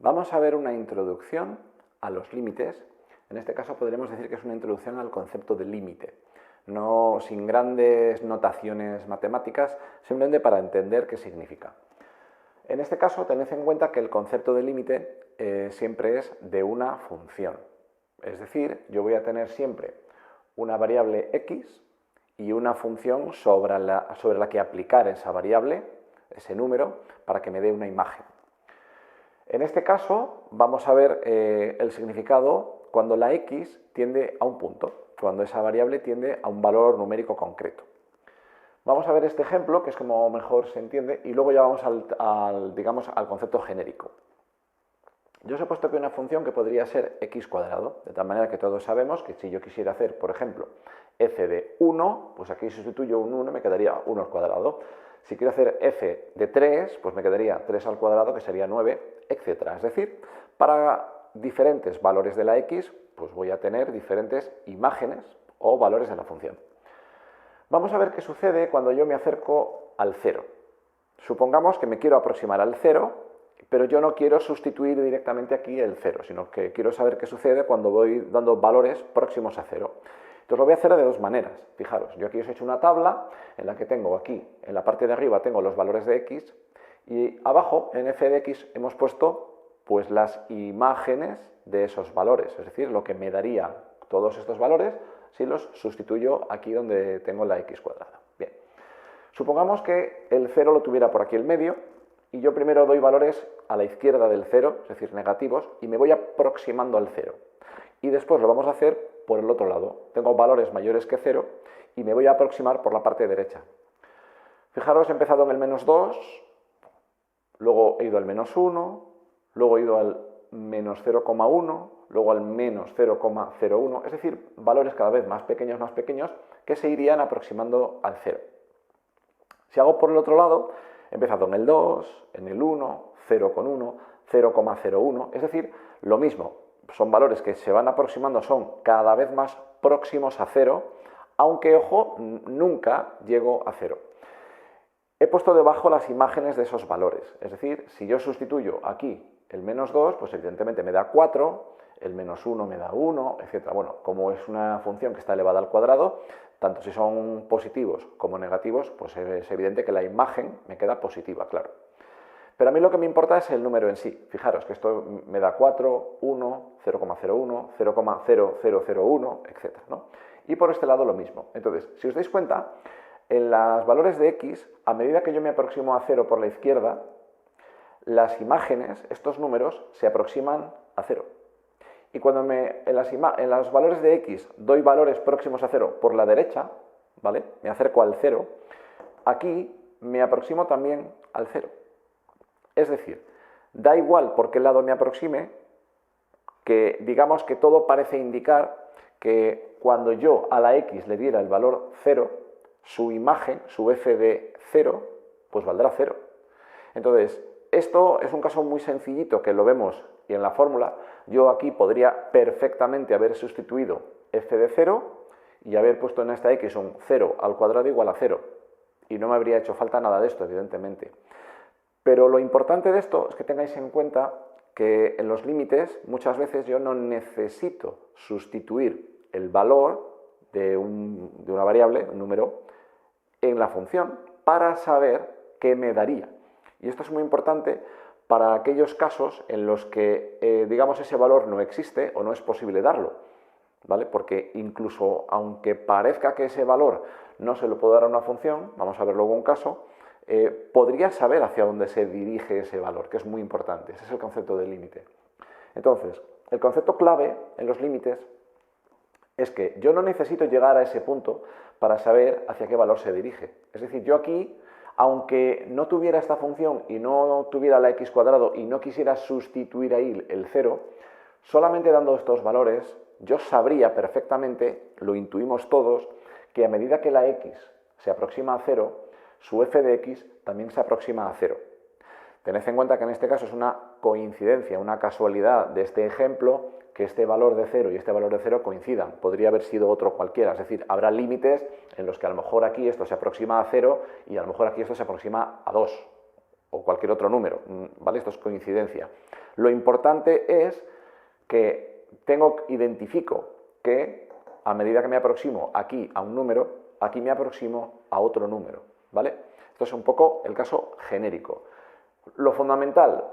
Vamos a ver una introducción a los límites. En este caso podríamos decir que es una introducción al concepto de límite. No sin grandes notaciones matemáticas, simplemente para entender qué significa. En este caso, tened en cuenta que el concepto de límite siempre es de una función. Es decir, yo voy a tener siempre una variable x y una función sobre la que aplicar esa variable, ese número, para que me dé una imagen. En este caso, vamos a ver el significado cuando la x tiende a un punto, cuando esa variable tiende a un valor numérico concreto. Vamos a ver este ejemplo, que es como mejor se entiende, y luego ya vamos al concepto genérico. Yo os he puesto aquí una función que podría ser x cuadrado, de tal manera que todos sabemos que si yo quisiera hacer, por ejemplo, f de 1, pues aquí sustituyo un 1 y me quedaría 1 al cuadrado. Si quiero hacer f de 3, pues me quedaría 3 al cuadrado, que sería 9, etc. Es decir, para diferentes valores de la x, pues voy a tener diferentes imágenes o valores de la función. Vamos a ver qué sucede cuando yo me acerco al 0. Supongamos que me quiero aproximar al 0, pero yo no quiero sustituir directamente aquí el 0, sino que quiero saber qué sucede cuando voy dando valores próximos a 0. Entonces lo voy a hacer de dos maneras. Fijaros, yo aquí os he hecho una tabla en la que tengo aquí, en la parte de arriba tengo los valores de x y abajo en f de x hemos puesto pues las imágenes de esos valores, es decir, lo que me daría todos estos valores si los sustituyo aquí donde tengo la x cuadrada. Bien, supongamos que el 0 lo tuviera por aquí el medio y yo primero doy valores a la izquierda del 0, es decir, negativos, y me voy aproximando al 0. Y después lo vamos a hacer por el otro lado. Tengo valores mayores que 0 y me voy a aproximar por la parte derecha. Fijaros, he empezado en el menos 2, luego he ido al menos 1, luego he ido al menos 0,1, luego al menos 0,01, es decir, valores cada vez más pequeños, que se irían aproximando al 0. Si hago por el otro lado, he empezado en el 2, en el 1, 0,1, 0,01, es decir, lo mismo, son valores que se van aproximando, son cada vez más próximos a 0, aunque, ojo, nunca llego a 0. He puesto debajo las imágenes de esos valores, es decir, si yo sustituyo aquí el menos 2, pues evidentemente me da 4, el menos 1 me da 1, etc. Bueno, como es una función que está elevada al cuadrado, tanto si son positivos como negativos, pues es evidente que la imagen me queda positiva, claro. Pero a mí lo que me importa es el número en sí. Fijaros que esto me da 4, 1, 0,01, 0,0001, etc., ¿no? Y por este lado lo mismo. Entonces, si os dais cuenta, en los valores de x, a medida que yo me aproximo a 0 por la izquierda, las imágenes, estos números, se aproximan a 0. Y cuando en los valores de x doy valores próximos a 0 por la derecha, ¿vale? Me acerco al 0, aquí me aproximo también al 0. Es decir, da igual por qué lado me aproxime, que digamos que todo parece indicar que cuando yo a la x le diera el valor 0, su imagen, su f de 0, pues valdrá 0. Entonces, esto es un caso muy sencillito que lo vemos y en la fórmula yo aquí podría perfectamente haber sustituido f de 0 y haber puesto en esta x un 0 al cuadrado igual a 0. Y no me habría hecho falta nada de esto, evidentemente. Pero lo importante de esto es que tengáis en cuenta que en los límites muchas veces yo no necesito sustituir el valor de una variable, un número, en la función para saber qué me daría. Y esto es muy importante para aquellos casos en los que, digamos, ese valor no existe o no es posible darlo, ¿vale? Porque incluso aunque parezca que ese valor no se lo puedo dar a una función, vamos a ver luego un caso, podría saber hacia dónde se dirige ese valor, que es muy importante. Ese es el concepto del límite. Entonces, el concepto clave en los límites es que yo no necesito llegar a ese punto para saber hacia qué valor se dirige. Es decir, yo aquí, aunque no tuviera esta función y no tuviera la x cuadrado y no quisiera sustituir ahí el 0, solamente dando estos valores, yo sabría perfectamente, lo intuimos todos, que a medida que la x se aproxima a 0, su f de x también se aproxima a 0. Tened en cuenta que en este caso es una coincidencia, una casualidad de este ejemplo, que este valor de 0 y este valor de 0 coincidan. Podría haber sido otro cualquiera, es decir, habrá límites en los que a lo mejor aquí esto se aproxima a 0 y a lo mejor aquí esto se aproxima a 2. o cualquier otro número, ¿vale? Esto es coincidencia. Lo importante es que identifico que a medida que me aproximo aquí a un número, aquí me aproximo a otro número, ¿vale? Esto es un poco el caso genérico. Lo fundamental,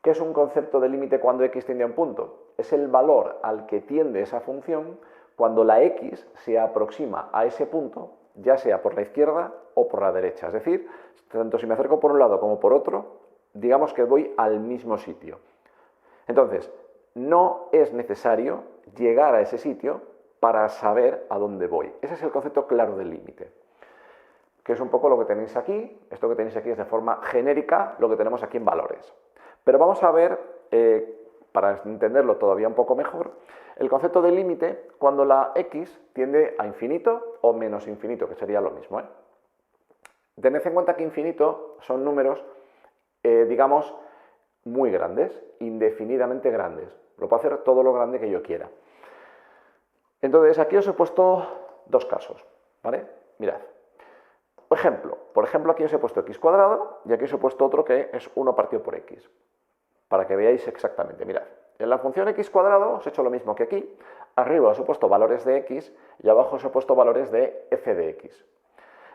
¿qué es un concepto de límite cuando x tiende a un punto? Es el valor al que tiende esa función cuando la x se aproxima a ese punto, ya sea por la izquierda o por la derecha. Es decir, tanto si me acerco por un lado como por otro, digamos que voy al mismo sitio. Entonces, no es necesario llegar a ese sitio para saber a dónde voy. Ese es el concepto claro del límite, que es un poco lo que tenéis aquí. Esto que tenéis aquí es de forma genérica lo que tenemos aquí en valores. Pero vamos a ver, para entenderlo todavía un poco mejor, el concepto de límite cuando la x tiende a infinito o menos infinito, que sería lo mismo, ¿eh? Tened en cuenta que infinito son números, digamos, muy grandes, indefinidamente grandes. Lo puedo hacer todo lo grande que yo quiera. Entonces, aquí os he puesto dos casos, ¿vale? Mirad. Por ejemplo, aquí os he puesto x cuadrado y aquí os he puesto otro que es 1 partido por x, para que veáis exactamente. Mirad, en la función x cuadrado os he hecho lo mismo que aquí. Arriba os he puesto valores de x y abajo os he puesto valores de f de x.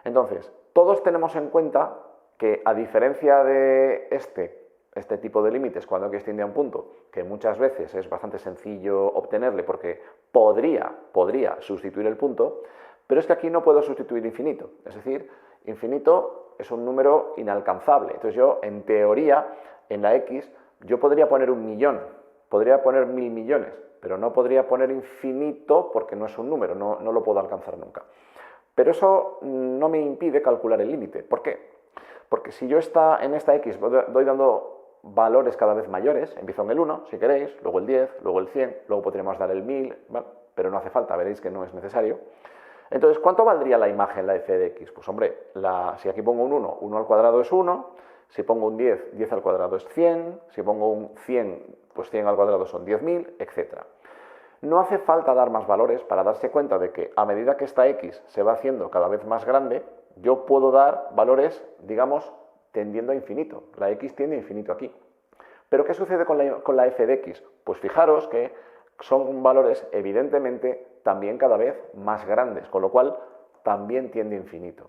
Entonces, todos tenemos en cuenta que, a diferencia de este tipo de límites cuando x tiende a un punto, que muchas veces es bastante sencillo obtenerle porque podría sustituir el punto, pero es que aquí no puedo sustituir infinito. Es decir, infinito es un número inalcanzable. Entonces yo, en teoría, en la x, yo podría poner 1.000.000, podría poner 1.000 millones, pero no podría poner infinito porque no es un número, no lo puedo alcanzar nunca. Pero eso no me impide calcular el límite. ¿Por qué? Porque si yo en esta x doy dando valores cada vez mayores, empiezo en el 1, si queréis, luego el 10, luego el 100, luego podríamos dar el 1000, ¿vale? Pero no hace falta, veréis que no es necesario. Entonces, ¿cuánto valdría la imagen, la f de x? Pues hombre, si aquí pongo un 1, 1 al cuadrado es 1, si pongo un 10, 10 al cuadrado es 100, si pongo un 100, pues 100 al cuadrado son 10.000, etc. No hace falta dar más valores para darse cuenta de que a medida que esta x se va haciendo cada vez más grande, yo puedo dar valores, digamos, tendiendo a infinito. La x tiende a infinito aquí. ¿Pero qué sucede con la f de x? Pues fijaros que son valores evidentemente también cada vez más grandes, con lo cual también tiende a infinito.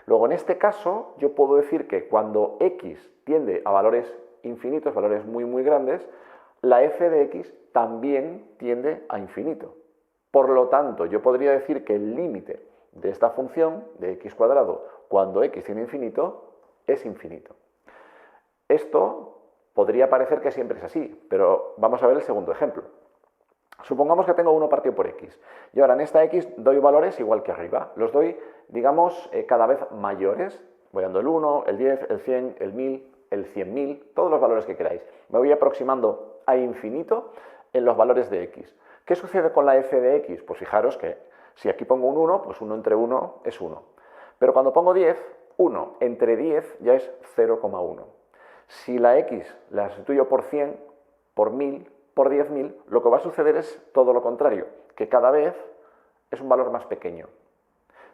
Luego, en este caso, yo puedo decir que cuando x tiende a valores infinitos, valores muy, muy grandes, la f de x también tiende a infinito. Por lo tanto, yo podría decir que el límite de esta función de x cuadrado cuando x tiende a infinito es infinito. Esto podría parecer que siempre es así, pero vamos a ver el segundo ejemplo. Supongamos que tengo 1 partido por x, y ahora en esta x doy valores igual que arriba. Los doy, digamos, cada vez mayores. Voy dando el 1, el 10, el 100, el 1000, el 100.000, todos los valores que queráis. Me voy aproximando a infinito en los valores de x. ¿Qué sucede con la f de x? Pues fijaros que si aquí pongo un 1, pues 1 entre 1 es 1. Pero cuando pongo 10, 1 entre 10 ya es 0,1. Si la x la sustituyo por 100, por 1000, por 10.000, lo que va a suceder es todo lo contrario, que cada vez es un valor más pequeño.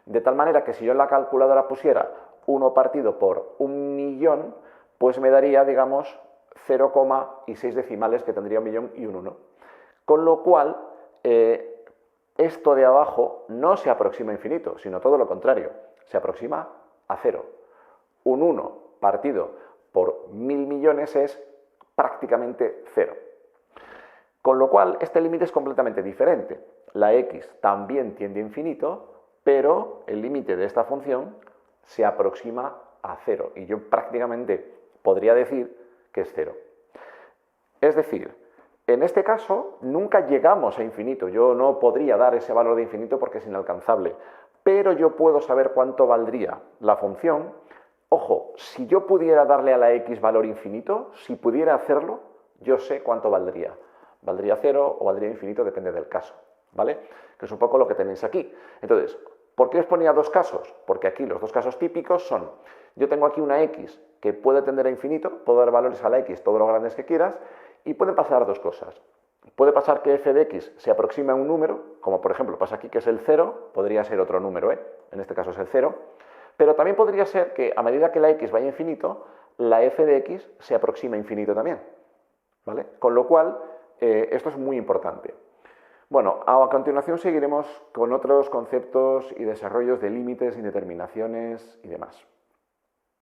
De tal manera que si yo en la calculadora pusiera 1 partido por 1.000.000, pues me daría, digamos, 0,6 decimales, que tendría 1.000.000 y un 1. Con lo cual, esto de abajo no se aproxima a infinito, sino todo lo contrario, se aproxima a 0. Un 1 partido por 1.000 millones es prácticamente 0. Con lo cual, este límite es completamente diferente. La x también tiende a infinito, pero el límite de esta función se aproxima a 0. Y yo prácticamente podría decir que es 0. Es decir, en este caso nunca llegamos a infinito. Yo no podría dar ese valor de infinito porque es inalcanzable. Pero yo puedo saber cuánto valdría la función. Ojo, si yo pudiera darle a la x valor infinito, si pudiera hacerlo, yo sé cuánto valdría. Valdría 0 o valdría infinito, depende del caso, ¿vale? Que es un poco lo que tenéis aquí. Entonces, ¿por qué os ponía dos casos? Porque aquí los dos casos típicos son, yo tengo aquí una x que puede tender a infinito, puedo dar valores a la x todos los grandes que quieras, y pueden pasar dos cosas. Puede pasar que f de x se aproxime a un número, como por ejemplo pasa aquí que es el 0, podría ser otro número, en este caso es el 0, pero también podría ser que a medida que la x vaya a infinito, la f de x se aproxima a infinito también, ¿vale? Con lo cual, esto es muy importante. Bueno, a continuación seguiremos con otros conceptos y desarrollos de límites, indeterminaciones y demás.